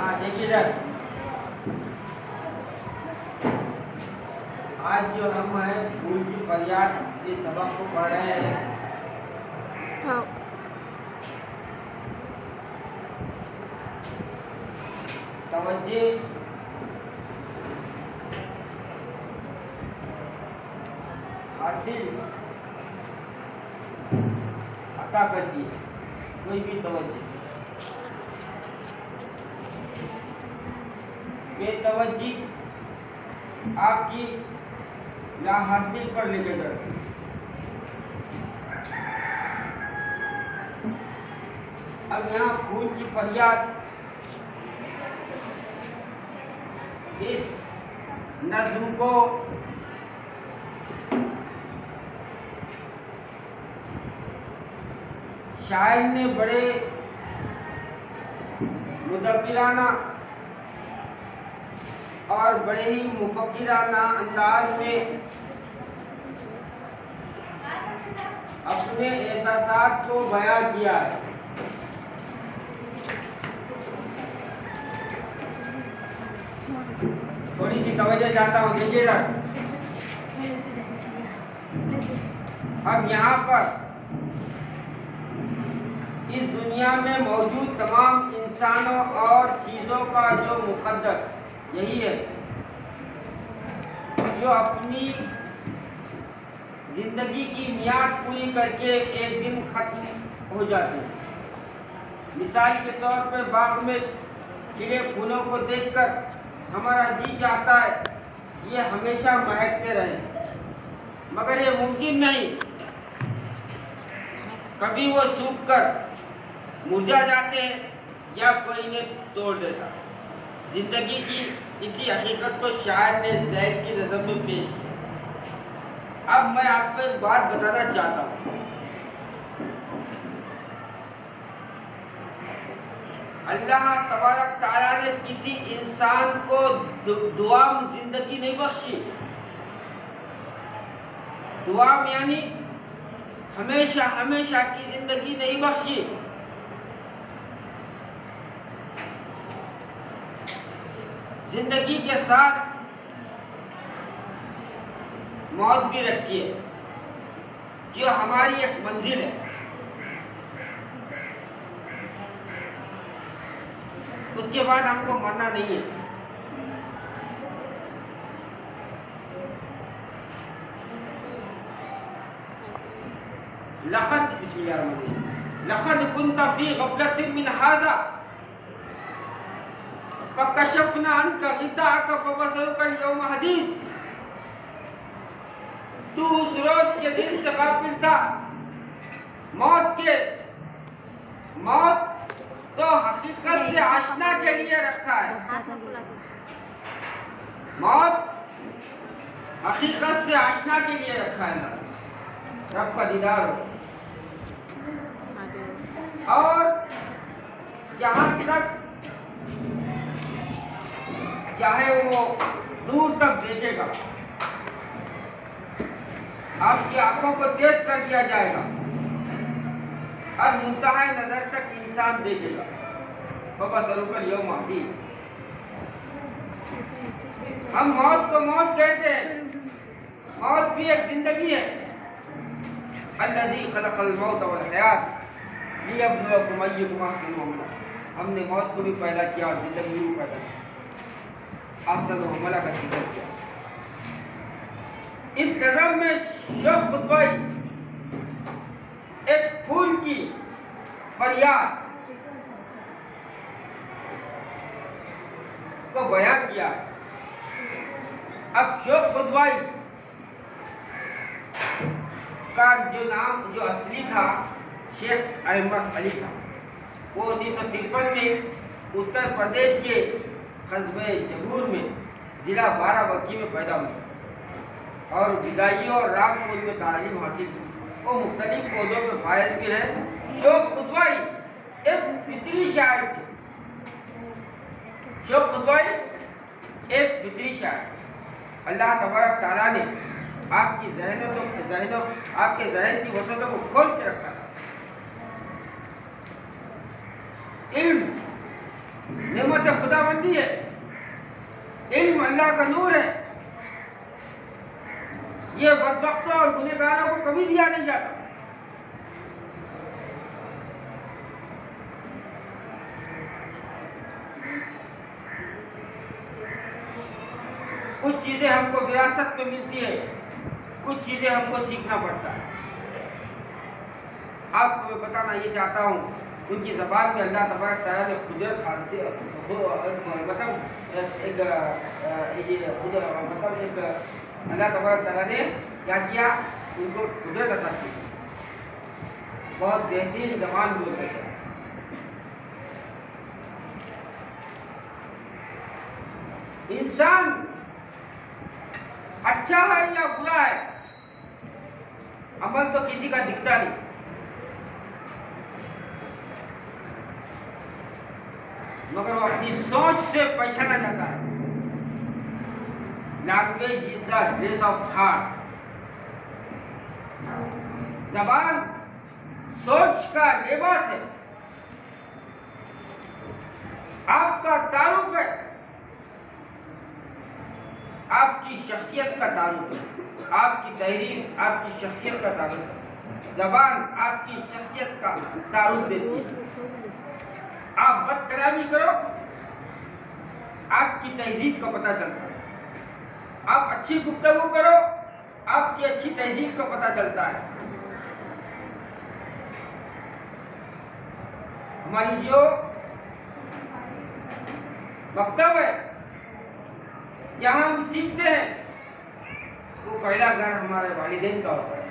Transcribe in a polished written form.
हाँ देखिए सर, आज जो हम हैं फूल की फरियाद इस सबक को पढ़ रहे हैं। हाँ। तवज्जे हासिल अता करती है, कोई भी तवज्जे बेतवज्जी आपकी ला हासिल पर लेके जाती है। अब यहाँ फूल की फरियाद इस नज़्म को शायर ने बड़े मुदब्बिराना और बड़े ही मुफक्किराना अंदाज में अपने एहसासात को बयां किया है। थोड़ी सी तवज्जो चाहता हूँ, देखिएगा। अब यहाँ पर इस दुनिया में मौजूद तमाम इंसानों और चीज़ों का जो मुकद्दर यही है जो अपनी जिंदगी की मियाद पूरी करके एक दिन खत्म हो जाते हैं। मिसाल के तौर पर बाग में खिले फूलों को देखकर हमारा जी चाहता है ये हमेशा महकते रहे, मगर ये मुमकिन नहीं। कभी वो सूख कर मुरझा जाते हैं या कोई इन्हें तोड़ देता। जिंदगी की इसी हकीकत को शायर ने ज़ैल की नज़म में पेश किया। अब मैं आपको एक बात बताना चाहता हूँ। अल्लाह तबारक तआला ने किसी इंसान को दुआम जिंदगी नहीं बख्शी। दुआम यानी हमेशा हमेशा की जिंदगी नहीं बख्शी। जिंदगी के साथ मौत भी रखी है, जो हमारी एक मंजिल है। उसके बाद हमको मरना नहीं है। लक़द कुन्त फ़ी ग़फ़लतिन मिन हाज़ा फ़कशफ़ना अन्का ग़िताअक फ़बसरुका अल-यौमा हदीद। तू उस रोज के दिन से गाफिल था। मौत तो हकीकत से आशना के लिए रखा है। मौत हकीकत से आशना के लिए रखा है ना, रब का दीदार हो। और जहाँ तक चाहे वो दूर तक देखेगा, आपकी आंखों को तेज कर दिया जाएगा और मुंतहा नजर तक इंसान देखेगा। फ़बसरुकल यौमा हदीद। हम मौत को मौत कहते हैं, मौत भी एक जिंदगी है। अल्लज़ी खलक़ल मौत वल हयात लियब्लुवकुम अय्युकुम अहसनु अमला। हमने मौत को भी पैदा किया और जिंदगी भी पैदा की, अहसनु अमला का जिक्र किया। इस नज़म में शेख खुतबाई एक फूल की फरियाद को बयां किया। अब शेख खुतबाई का जो नाम जो असली था शेख अहमद अली था। वो 1953 में उत्तर प्रदेश के कस्बे जबूर में जिला बाराबंकी में पैदा हुए और विदाई और रामपुर में तालीम हासिल की। वो मुख्तलिफ पौधों में फायद भी है। शेख खुतबाई एक फितरी शायर थे। शेख खुतबाई एक फितरी शायर। अल्लाह तबारक तआला ने आपकी आपके ज़हन की वसतों को खोल के रखा था। इल्म नेमत खुदाबंदी है, इल्म अल्लाह का नूर है। ये बदबख्तों और गुनहगारों को कभी दिया नहीं जाता। कुछ चीजें हमको विरासत में मिलती है, कुछ चीजें हमको सीखना पड़ता है। आपको मैं बताना ये चाहता हूँ, उनकी ज़बान में अल्लाह तबारक तआला ने कुदरत अल्लाह तबारक तआला ने क्या किया, उनको कुदरत अता की। बहुत बेहतरीन ज़बान बोलते थे। इंसान अच्छा है या बुरा है, अमल तो किसी का दिखता नहीं, मगर वो अपनी सोच से पहचाना जाता है। Language is the dress of thought. जबान सोच का लिबास है। आपका तारुफ है, आपकी शख्सियत का तारुफ है। आपकी तहरीर आपकी शख्सियत का तारुफ है। जबान आपकी शख्सियत का तारुफ देती है। आप बदकलामी करो, आपकी तहजीब का पता चलता है। आप अच्छी गुफ्तगू करो, आपकी अच्छी तहजीब का पता चलता है। हमारी जो मकतब है, जहाँ हम सीखते हैं, वो पहला घर हमारे वालिदैन का होता है।